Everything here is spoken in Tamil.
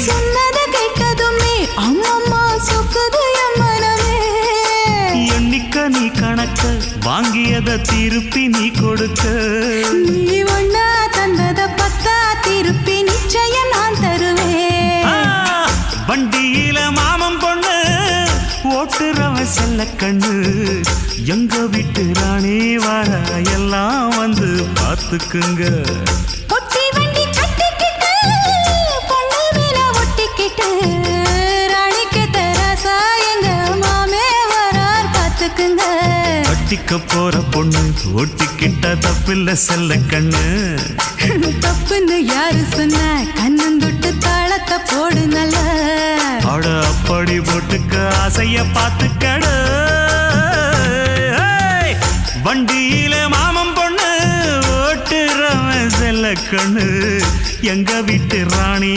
சொன்னத கேட்டதுமே அம்மம்மா சொக்குது என் மனமே. எண்ணிக்க நீ கணக்க வாங்கியத திருப்பி நீ கொடுக்க. நீ ஒண்ணா தந்தத பத்தா திருப்பி நிச்சயம் நான் தருவேன். வண்டியில மாமன் பொண்ணு ஓட்டுறவன் செல்ல கண்ணு. எங்க வீட்டு ராணி வர எல்லாம் வந்து பார்த்துக்குங்க. ஒட்டி வண்டி கட்டிக்கிட்டு பொண்ணு மேல ஒட்டிக்கிட்டு ராணிக்கு தராசா எங்க மாமே வரார் பார்த்துக்குங்க. கட்டிக்க போற பொண்ணு ஒட்டிக்கிட்ட தப்பில்ல செல்ல கண்ணு. தப்புன்னு யாரு சொன்ன கண்ணந்தொட்டு தாளத்தை போடு நல்ல. அட அப்படி போட்டுக்க ஆசைய பார்த்துக்கடு. வண்டியில மாமன் பொண்ணு ஓட்டுறவன் செல்ல கண்ணு. எங்க வீட்டு ராணி